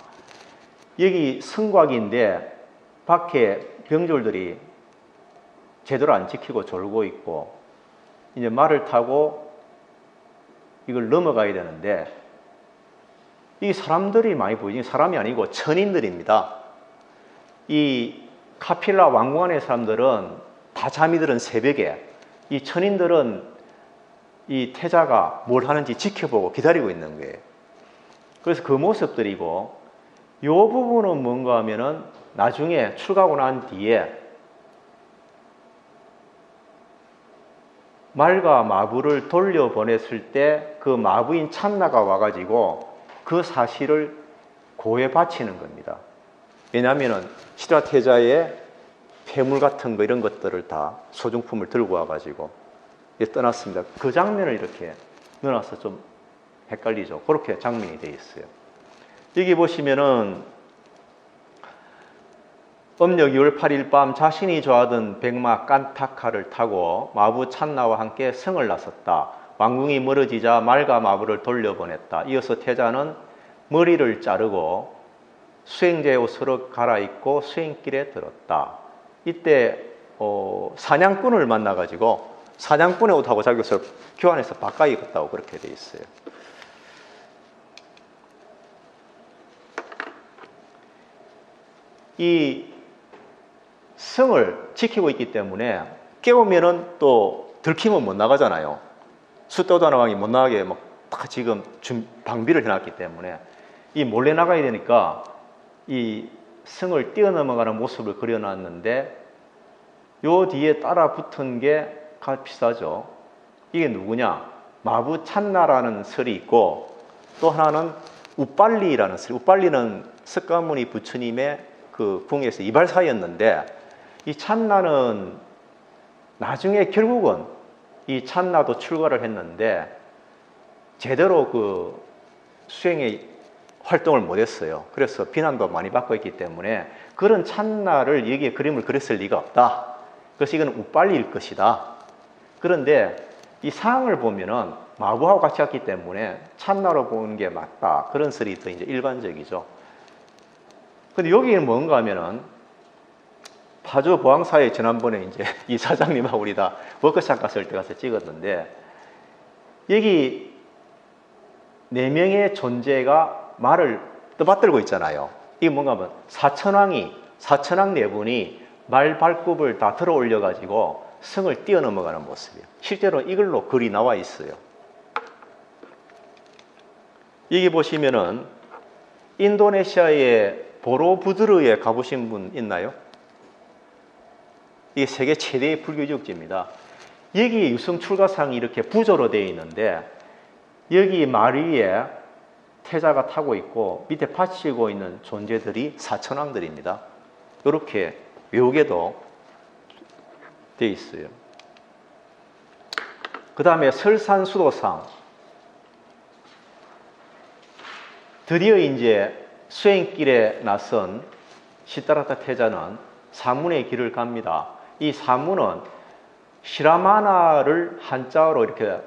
여기 성곽인데 밖에 병졸들이 제대로 안 지키고 졸고 있고 이제 말을 타고 이걸 넘어가야 되는데 이 사람들이 많이 보이지 사람이 아니고 천인들입니다. 이 카필라 왕궁안의 사람들은 다 잠이 드는 새벽에 이 천인들은 이 태자가 뭘 하는지 지켜보고 기다리고 있는 거예요. 그래서 그 모습들이고 이 부분은 뭔가 하면은 나중에 출가하고 난 뒤에 말과 마부를 돌려보냈을 때 그 마부인 찬나가 와가지고 그 사실을 고해 바치는 겁니다. 왜냐하면 시라태자의 폐물 같은 거 이런 것들을 다 소중품을 들고 와가지고 떠났습니다. 그 장면을 이렇게 넣어놔서 좀 헷갈리죠. 그렇게 장면이 되어 있어요. 여기 보시면은 음력 2월 8일 밤 자신이 좋아하던 백마 깐타카를 타고 마부 찬나와 함께 성을 나섰다. 왕궁이 멀어지자 말과 마부를 돌려보냈다. 이어서 태자는 머리를 자르고 수행자의 옷으로 갈아입고 수행길에 들었다. 이때 사냥꾼을 만나가지고 사냥꾼의 옷하고 자기 옷을 교환해서 바꿔 입었다고 그렇게 돼 있어요. 이 성을 지키고 있기 때문에 깨우면은 또 들키면 못 나가잖아요. 숫도다나 왕이 못 나가게 막 지금 방비를 해놨기 때문에 이 몰래 나가야 되니까 이 성을 뛰어넘어가는 모습을 그려놨는데 요 뒤에 따라 붙은 게 비싸죠. 이게 누구냐? 마부 찬나라는 설이 있고 또 하나는 우빨리라는 설. 우빨리는 석가모니 부처님의 그 궁에서 이발사였는데 이 찬나는 나중에 결국은 이 찬나도 출가를 했는데 제대로 그 수행의 활동을 못했어요. 그래서 비난도 많이 받고 있기 때문에 그런 찬나를 여기에 그림을 그렸을 리가 없다. 그래서 이건 우빨리일 것이다. 그런데 이 상황을 보면은 마부하고 같이 왔기 때문에 찬나로 보는 게 맞다. 그런 설이 더 이제 일반적이죠. 근데 여기는 뭔가 하면은 파주 보항사에 지난번에 이제 이 사장님하고 우리 다 워크샵 갔을 때 가서 찍었는데 여기 4명의 존재가 말을 떠받들고 있잖아요. 이게 뭔가 하면 사천왕 4분이 말 발굽을 다 들어 올려 가지고 성을 뛰어넘어가는 모습이에요. 실제로 이걸로 글이 나와 있어요. 여기 보시면은 인도네시아의 보로부드르에 가보신 분 있나요? 이게 세계 최대의 불교 유적지입니다. 여기 유성 출가상이 이렇게 부조로 되어 있는데 여기 말 위에 태자가 타고 있고 밑에 받치고 있는 존재들이 사천왕들입니다. 이렇게 묘계도 되어 있어요. 그 다음에 설산수도상. 드디어 이제 수행길에 나선 시다라타 태자는 사문의 길을 갑니다. 이 사문은 시라마나를 한자어로 이렇게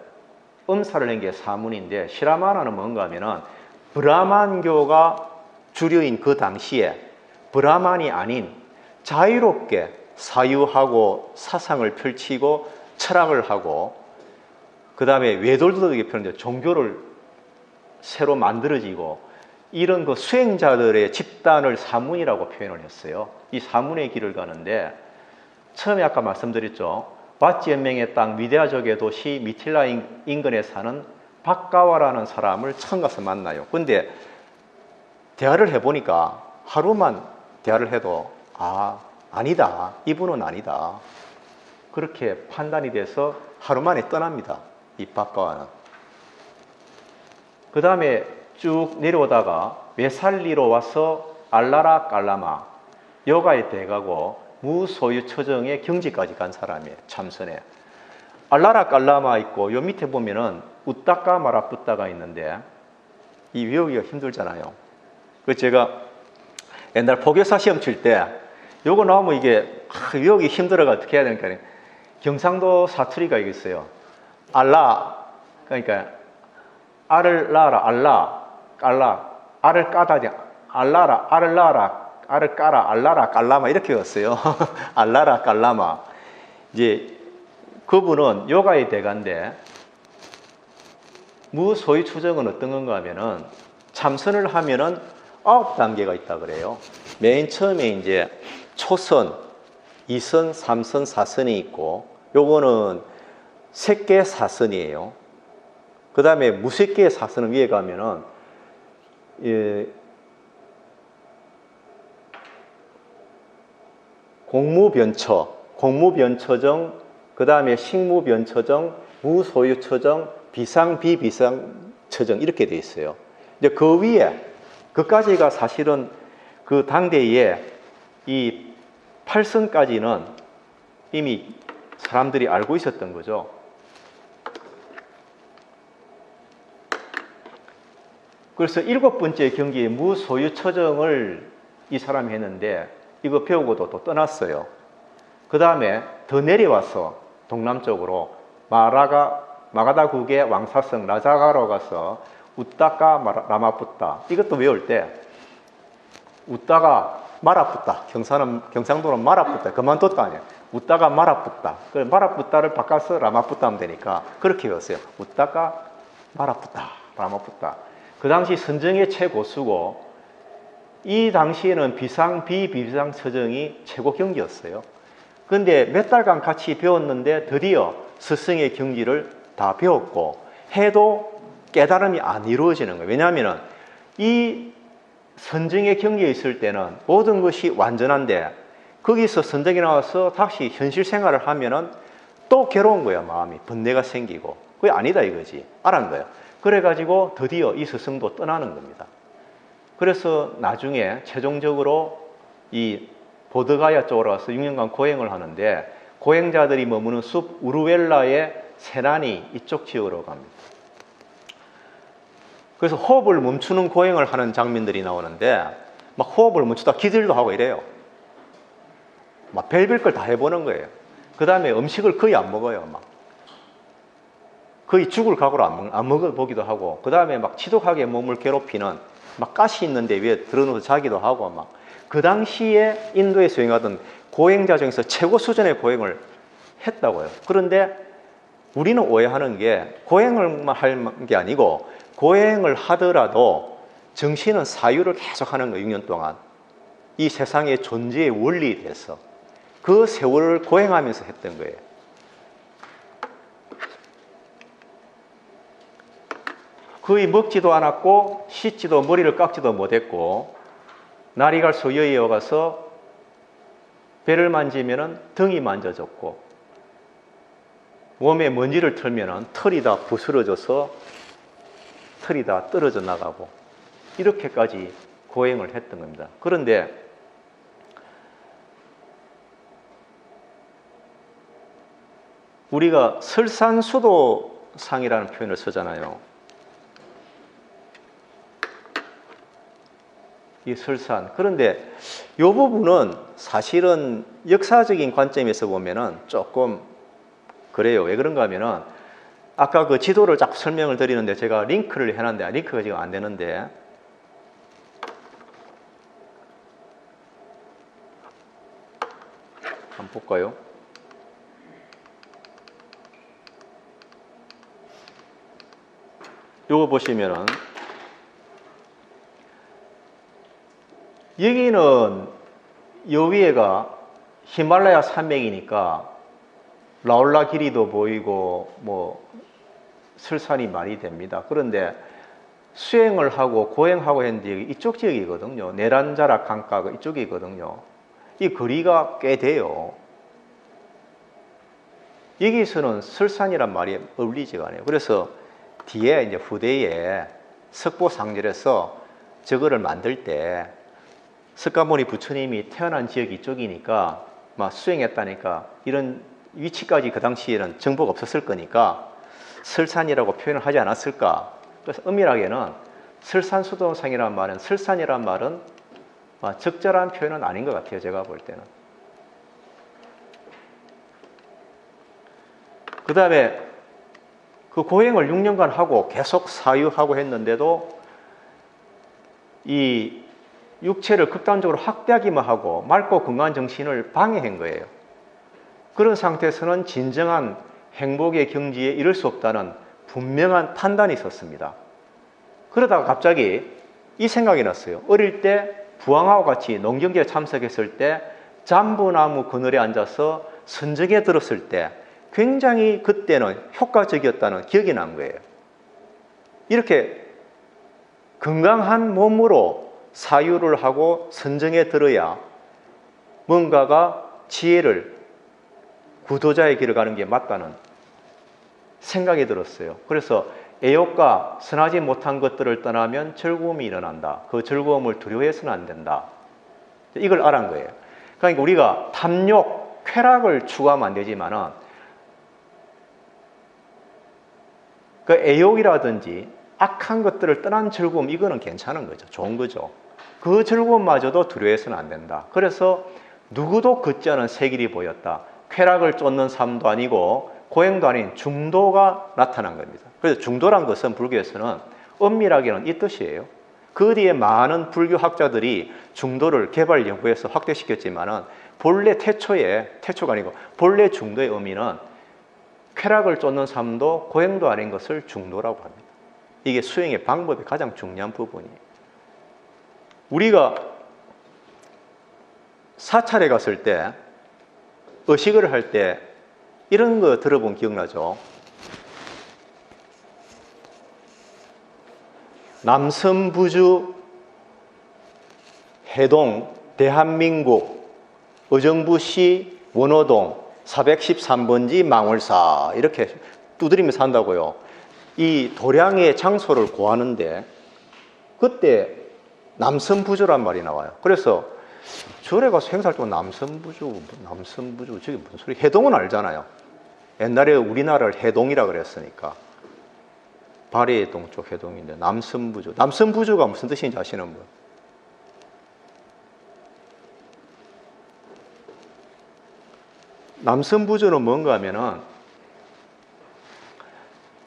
음사를 낸 게 사문인데, 시라마나는 뭔가 하면은 브라만교가 주류인 그 당시에 브라만이 아닌 자유롭게 사유하고 사상을 펼치고 철학을 하고, 그 다음에 외돌도덕의 표현인데 종교를 새로 만들어지고, 이런 그 수행자들의 집단을 사문이라고 표현을 했어요. 이 사문의 길을 가는데, 처음에 아까 말씀드렸죠. 바치 연맹의 땅 미디아족의 도시 미틸라 인근에 사는 박가와라는 사람을 처음 가서 만나요. 근데 대화를 해보니까, 하루만 대화를 해도 아니다, 이분은 아니다, 그렇게 판단이 돼서 하루 만에 떠납니다. 이 박가와는. 그 다음에 쭉 내려오다가 메살리로 와서 알라라 깔라마 여가에 대가고 무소유 처정의 경지까지 간 사람이에요. 참선에. 알라라 깔라마 있고, 요 밑에 보면은 우따까 마라뿌따가 있는데, 이 외우기가 힘들잖아요. 그래서 제가 옛날 포교사 시험 칠 때 요거 나오면 이게 외우기 힘들어가 어떻게 해야 되니까, 경상도 사투리가 이게 있어요. 알라, 그러니까 알을 낳아라, 알라, 깔라, 알을 까다, 알라라, 알을 낳아라, 알을 까라, 알라라, 깔라마, 이렇게 왔어요. 알라라, 깔라마. 이제 그분은 요가의 대가인데, 무소유 추정은 어떤 건가 하면은, 참선을 하면은 9단계가 있다 그래요. 맨 처음에 이제 초선, 2선, 3선, 4선이 있고, 요거는 색계 사선이에요. 그 다음에 무색계 사선은 위에 가면은, 공무변처정, 그 다음에 식무변처정, 무소유처정, 비상비비상처정, 이렇게 돼 있어요. 이제 그 위에, 그까지가 사실은 그 당대에 이 8선까지는 이미 사람들이 알고 있었던 거죠. 그래서 7번째 경기에 무소유처정을 이 사람이 했는데, 이거 배우고도 또 떠났어요. 그 다음에 더 내려와서 동남쪽으로 마가다국의 왕사성 라자가로 가서 우따까 라마뿌따, 이것도 외울 때 웃다가 말아붙다, 경상도는 말아붙다, 그만뒀다 아니야. 웃다가 말아붙다, 그 말아붙다를 바꿔서 라마붙다 하면 되니까 그렇게 외웠어요. 웃다가 말아붙다, 라마붙다. 그 당시 선정의 최고수고, 이 당시에는 비상 처정이 최고 경지였어요. 근데 몇 달간 같이 배웠는데 드디어 스승의 경지를 다 배웠고 해도 깨달음이 안 이루어지는 거예요. 왜냐하면 이 선정의 경지에 있을 때는 모든 것이 완전한데, 거기서 선정이 나와서 다시 현실 생활을 하면은 또 괴로운 거야. 마음이 번뇌가 생기고. 그게 아니다 이거지. 알았는 거예요. 그래가지고 드디어 이 스승도 떠나는 겁니다. 그래서 나중에 최종적으로 이 보드가야 쪽으로 가서 6년간 고행을 하는데, 고행자들이 머무는 숲 우르웰라의 세란이 이쪽 지역으로 갑니다. 그래서 호흡을 멈추는 고행을 하는 장면들이 나오는데, 막 호흡을 멈추다 기절도 하고 이래요. 막 별별 걸 다 해보는 거예요. 그 다음에 음식을 거의 안 먹어요. 막 거의 죽을 각오로 안 먹어보기도 하고, 그 다음에 막 지독하게 몸을 괴롭히는 막 가시 있는데 위에 들어누워서 자기도 하고, 막 그 당시에 인도에 수행하던 고행자 중에서 최고 수준의 고행을 했다고요. 그런데 우리는 오해하는 게, 고행을 할 게 아니고 고행을 하더라도 정신은 사유를 계속 하는 거예요. 6년 동안 이 세상의 존재의 원리에 대해서 그 세월을 고행하면서 했던 거예요. 거의 먹지도 않았고 씻지도 머리를 깎지도 못했고, 날이 갈수록 여기에 와서 배를 만지면 등이 만져졌고, 몸에 먼지를 털면 털이 다 부스러져서 털이 다 떨어져 나가고, 이렇게까지 고행을 했던 겁니다. 그런데 우리가 설산수도상이라는 표현을 쓰잖아요. 이 설산. 그런데 이 부분은 사실은 역사적인 관점에서 보면은 조금 그래요. 왜 그런가 하면은 아까 그 지도를 자꾸 설명을 드리는데 제가 링크를 해놨는데 링크가 지금 안 되는데 한번 볼까요? 요거 보시면은 여기는 요 위에가 히말라야 산맥이니까 라올라 길이도 보이고 뭐 설산이 많이 됩니다. 그런데 수행을 하고 고행하고 했는데 이쪽 지역이거든요. 네란자락 강가가 이쪽이거든요. 이 거리가 꽤 돼요. 여기서는 설산이란 말이 어울리지가 않아요. 그래서 뒤에 이제 후대에 석보상절에서 저거를 만들 때 석가모니 부처님이 태어난 지역이 이쪽이니까 막 수행했다니까 이런 위치까지 그 당시에는 정보가 없었을 거니까 설산이라고 표현을 하지 않았을까. 그래서 엄밀하게는 설산수도상이라는 말은 설산이라는 말은 적절한 표현은 아닌 것 같아요. 제가 볼 때는. 그 다음에 그 고행을 6년간 하고 계속 사유하고 했는데도 이 육체를 극단적으로 확대하기만 하고 맑고 건강한 정신을 방해한 거예요. 그런 상태에서는 진정한 행복의 경지에 이를 수 없다는 분명한 판단이 있었습니다. 그러다가 갑자기 이 생각이 났어요. 어릴 때 부항하고 같이 농경제에 참석했을 때 잠부나무 그늘에 앉아서 선정에 들었을 때 굉장히 그때는 효과적이었다는 기억이 난 거예요. 이렇게 건강한 몸으로 사유를 하고 선정에 들어야 뭔가가 지혜를 구도자의 길을 가는 게 맞다는 생각이 들었어요. 그래서 애욕과 선하지 못한 것들을 떠나면 즐거움이 일어난다. 그 즐거움을 두려워해서는 안 된다. 이걸 알은 거예요. 그러니까 우리가 탐욕, 쾌락을 추구하면 안 되지만은 그 애욕이라든지 악한 것들을 떠난 즐거움, 이거는 괜찮은 거죠. 좋은 거죠. 그 즐거움마저도 두려워해서는 안 된다. 그래서 누구도 걷지 않은 새 길이 보였다. 쾌락을 쫓는 삶도 아니고 고행도 아닌 중도가 나타난 겁니다. 그래서 중도란 것은 불교에서는 엄밀하게는 이 뜻이에요. 그 뒤에 많은 불교학자들이 중도를 개발 연구해서 확대시켰지만은 본래 태초가 아니고 본래 중도의 의미는 쾌락을 쫓는 삶도 고행도 아닌 것을 중도라고 합니다. 이게 수행의 방법의 가장 중요한 부분이에요. 우리가 사찰에 갔을 때 의식을 할 때 이런 거 들어본 기억나죠? 남섬부주 해동 대한민국 의정부시 원호동 413번지 망월사 이렇게 두드리면서 한다고요. 이 도량의 장소를 구하는데 그때 남섬부주란 말이 나와요. 그래서 절에 가서 행사할 때 남섬부주 저게 무슨 소리? 해동은 알잖아요. 옛날에 우리나라를 해동이라 그랬으니까 발해동 쪽 해동인데 남섬부주가 무슨 뜻인지 아시는 분? 남섬부주는 뭔가 하면은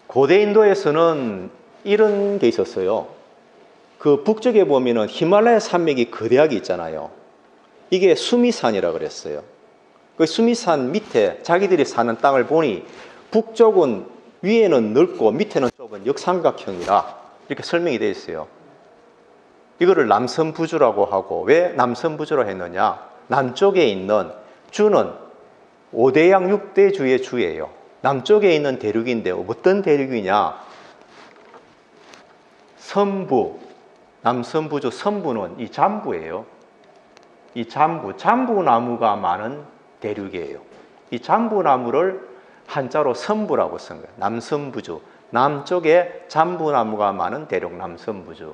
고대 인도에서는 이런 게 있었어요. 그 북쪽에 보면은 히말라야 산맥이 거대하게 있잖아요. 이게 수미산이라 그랬어요. 그 수미산 밑에 자기들이 사는 땅을 보니 북쪽은 위에는 넓고 밑에는 좁은 역삼각형이라 이렇게 설명이 되어 있어요. 이거를 남섬부주라고 하고 왜 남섬부주라 했느냐? 남쪽에 있는 주는 5대양 6대주의 주예요. 남쪽에 있는 대륙인데 어떤 대륙이냐? 섬부, 남섬부주 섬부는 이 잠부예요. 이 잠부나무가 많은 대륙이에요. 이 잠부나무를 한자로 섬부라고 쓴 거예요. 남섬부주, 남쪽에 잠부나무가 많은 대륙 남섬부주.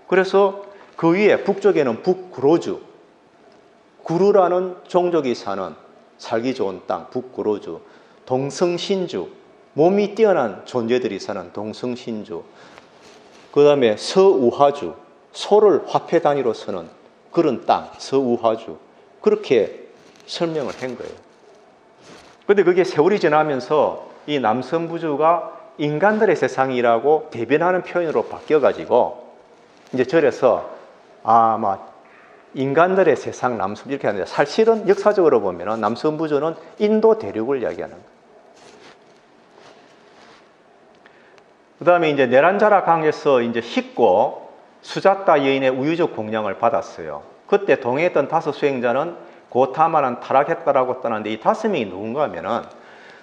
그래서 그 위에 북쪽에는 북구로주, 구루라는 종족이 살기 좋은 땅 북구로주, 동성신주, 몸이 뛰어난 존재들이 사는 동성신주, 그 다음에 서우화주, 소를 화폐 단위로 쓰는 그런 땅, 서우화주, 그렇게 설명을 한 거예요. 그런데 그게 세월이 지나면서 이 남성부주가 인간들의 세상이라고 대변하는 표현으로 바뀌어가지고 이제 절에서 인간들의 세상 남성 이렇게 하는데, 사실은 역사적으로 보면 남성부주는 인도 대륙을 이야기하는 거예요. 그 다음에 이제 네란자라 강에서 이제 씻고 수자타 여인의 우유적 공양을 받았어요. 그때 동행했던 5 수행자는 고타마는 타락했다라고 떠났는데, 이 5명이 누군가 하면은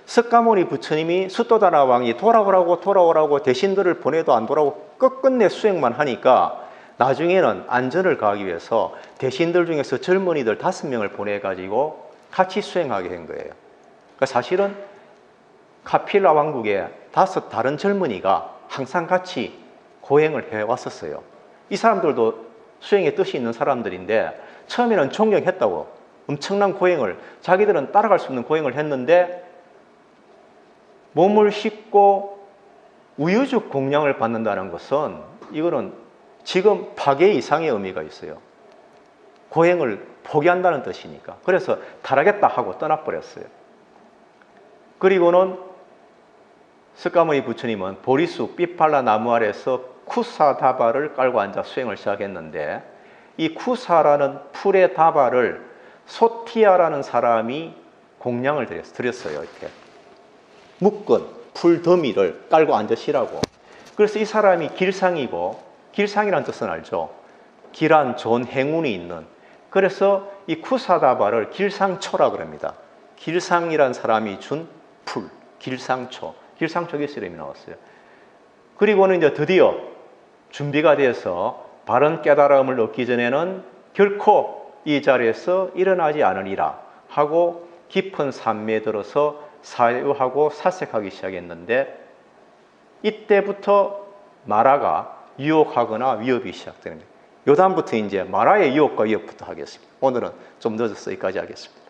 석가모니 부처님이 수토다나 왕이 돌아오라고 대신들을 보내도 안 돌아오고 끝끝내 수행만 하니까 나중에는 안전을 가하기 위해서 대신들 중에서 젊은이들 5명을 보내가지고 같이 수행하게 한 거예요. 그러니까 사실은 카필라 왕국에 5 다른 젊은이가 항상 같이 고행을 해왔었어요. 이 사람들도 수행의 뜻이 있는 사람들인데 처음에는 존경했다고, 엄청난 고행을, 자기들은 따라갈 수 없는 고행을 했는데 몸을 씻고 우유적 공양을 받는다는 것은 이거는 지금 파괴 이상의 의미가 있어요. 고행을 포기한다는 뜻이니까. 그래서 타락했다 하고 떠나버렸어요. 그리고는 석가모니 부처님은 보리수 삐팔라 나무 아래에서 쿠사다바를 깔고 앉아 수행을 시작했는데, 이 쿠사라는 풀의 다바를 소티아라는 사람이 공양을 드렸어요. 이렇게 묶은 풀 더미를 깔고 앉으시라고. 그래서 이 사람이 길상이고, 길상이라는 뜻은 알죠? 길한 좋은 행운이 있는. 그래서 이 쿠사다바를 길상초라고 합니다. 길상이라는 사람이 준 풀, 길상초. 길상초에서 이름이 나왔어요. 그리고는 이제 드디어 준비가 돼서 바른 깨달음을 얻기 전에는 결코 이 자리에서 일어나지 않으리라 하고 깊은 산매에 들어서 사유하고 사색하기 시작했는데, 이때부터 마라가 유혹하거나 위협이 시작되는 거예요. 요다음부터 이제 마라의 유혹과 위협부터 하겠습니다. 오늘은 좀 늦어서 여기까지 하겠습니다.